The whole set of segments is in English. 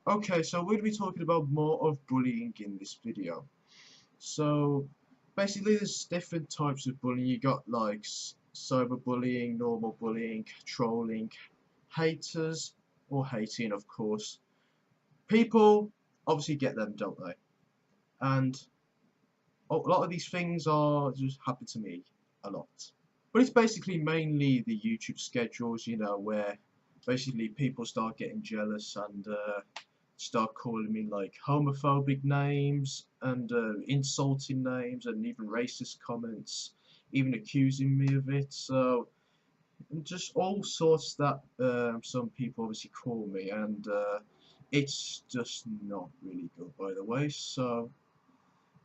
Okay, so we're going to be talking about more of bullying in this video. So basically there's different types of bullying. You got like cyberbullying, normal bullying, trolling, haters, or hating of course. People obviously get them, don't they? And a lot of these things are just happen to me a lot. But it's basically mainly the YouTube schedules, where basically people start getting jealous and start calling me like homophobic names and insulting names and even racist comments, even accusing me of it. So just all sorts that some people obviously call me, and it's just not really good, by the way. So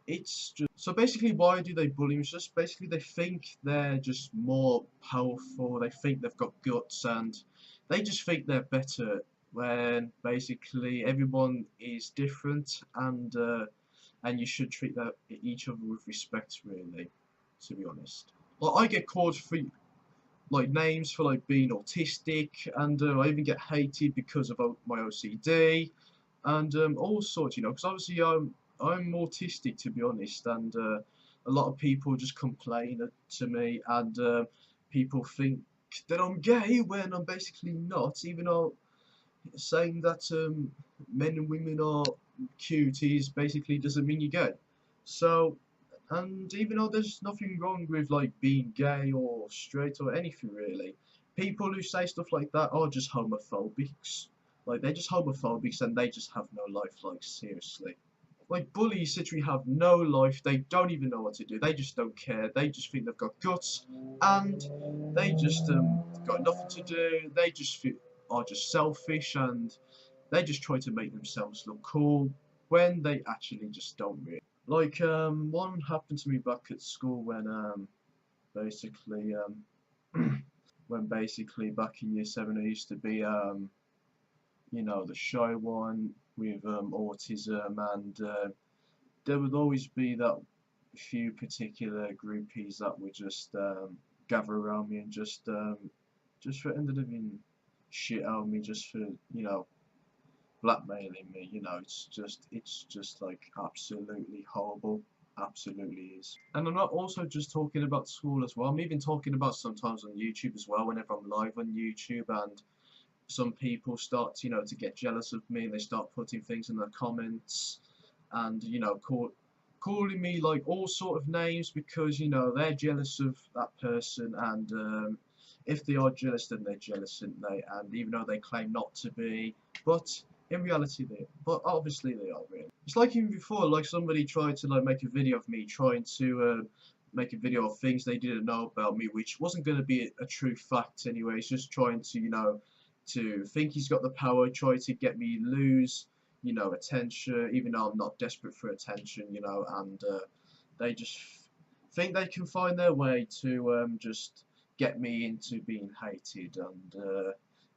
it's just so basically, why do they bully me? It's just basically they think they're just more powerful. They think they've got guts, and they just think they're better when basically everyone is different, and you should treat each other with respect, really. To be honest, like I get called for like names for like being autistic, and I even get hated because of my OCD and all sorts, because obviously I'm autistic, to be honest, and a lot of people just complain to me, and people think that I'm gay when I'm basically not, even though saying that men and women are cuties basically doesn't mean you're gay. So, and even though there's nothing wrong with like being gay or straight or anything really, people who say stuff like that are just homophobics. Like they're just homophobics and they just have no life. Like seriously. Like bullies literally have no life. They don't even know what to do. They just don't care. They just think they've got guts, and they just got nothing to do. They just are just selfish, and they just try to make themselves look cool when they actually just don't really. Like one happened to me back at school when basically when basically back in year 7 I used to be the shy one with autism, and there would always be that few particular groupies that would just gather around me and just for ended up in shit on me just for blackmailing me. It's just like absolutely horrible. Absolutely is. And I'm not also just talking about school as well. I'm even talking about sometimes on YouTube as well. Whenever I'm live on YouTube, and some people start to get jealous of me, and they start putting things in the comments, and calling me like all sort of names because they're jealous of that person, and if they are jealous, then they're jealous, aren't they? And even though they claim not to be, but in reality but obviously they are really. It's like even before, like somebody tried to like make a video of me trying to make a video of things they didn't know about me, which wasn't going to be a true fact anyway. It's just trying to to think he's got the power, try to get me lose attention, even though I'm not desperate for attention, and they just think they can find their way to just get me into being hated, and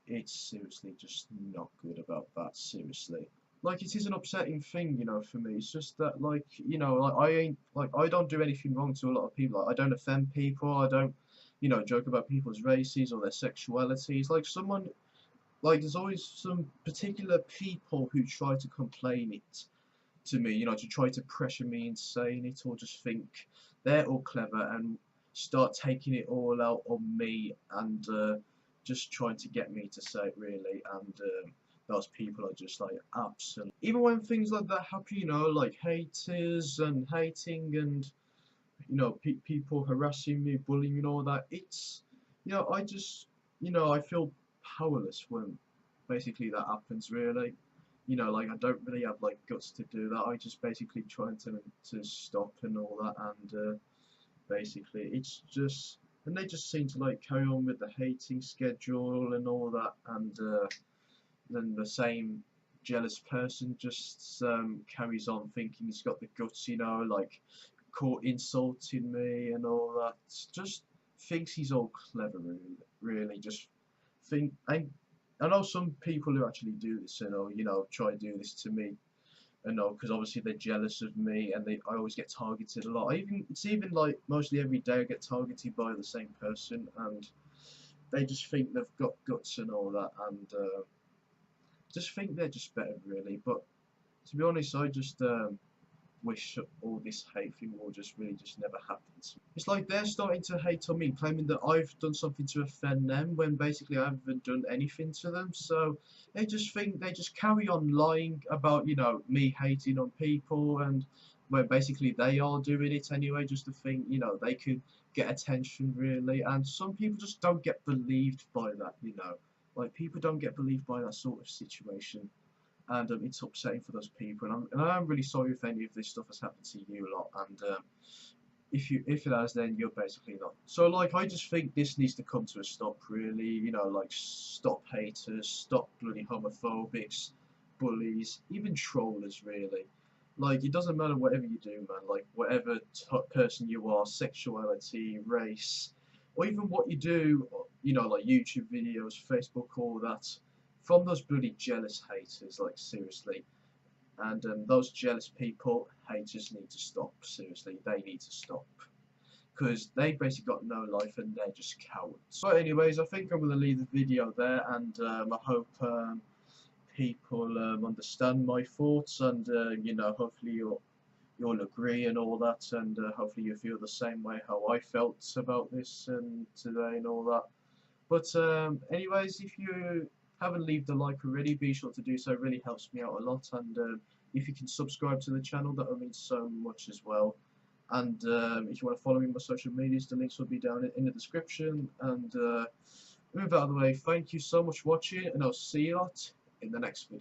it's seriously just not good about that, seriously. Like, it is an upsetting thing, for me. It's just that, like, like, I don't do anything wrong to a lot of people. Like, I don't offend people. I don't, joke about people's races or their sexualities. Like, there's always some particular people who try to complain it to me, to try to pressure me into saying it, or just think they're all clever and start taking it all out on me, and just trying to get me to say it really, and those people are just like absolute. Even when things like that happen, like haters and hating, and people harassing me, bullying me and all that, it's I just I feel powerless when basically that happens, really. Like I don't really have like guts to do that. I just basically try to stop and all that, and basically it's just, and they just seem to like carry on with the hating schedule and all that, and then the same jealous person just carries on thinking he's got the guts, like caught insulting me and all that. Just thinks he's all clever, really. Just think. I know some people who actually do this, try to do this to me, because obviously they're jealous of me, and I always get targeted a lot. It's even like mostly every day I get targeted by the same person, and they just think they've got guts and all that, and just think they're just better really. But to be honest, I just wish all this hate thing will just really just never happens. It's like they're starting to hate on me, claiming that I've done something to offend them when basically I haven't done anything to them. So they just think they just carry on lying about, you know, me hating on people, and where basically they are doing it anyway, just to think, you know, they could get attention really. And some people just don't get believed by that, you know. Like people don't get believed by that sort of situation, and it's upsetting for those people. And I'm really sorry if any of this stuff has happened to you lot. And if it has, then you're basically not. So like, I just think this needs to come to a stop, really. You know, like stop haters, stop bloody homophobics, bullies, even trollers, really. Like, it doesn't matter whatever you do, man. Like, whatever person you are, sexuality, race, or even what you do, you know, like YouTube videos, Facebook, all that, from those bloody jealous haters, like seriously. And those jealous people, haters need to stop. Seriously, they need to stop. Because they basically got no life and they're just cowards. But anyways, I think I'm going to leave the video there, and I hope people understand my thoughts, and you know, hopefully you'll agree and all that, and hopefully you feel the same way how I felt about this and today and all that. But anyways, if you haven't left a like already, be sure to do so. It really helps me out a lot. And if you can subscribe to the channel, that would mean so much as well. And if you want to follow me on my social medias, the links will be down in the description. And with that out of the way, thank you so much for watching, and I'll see you lot in the next video.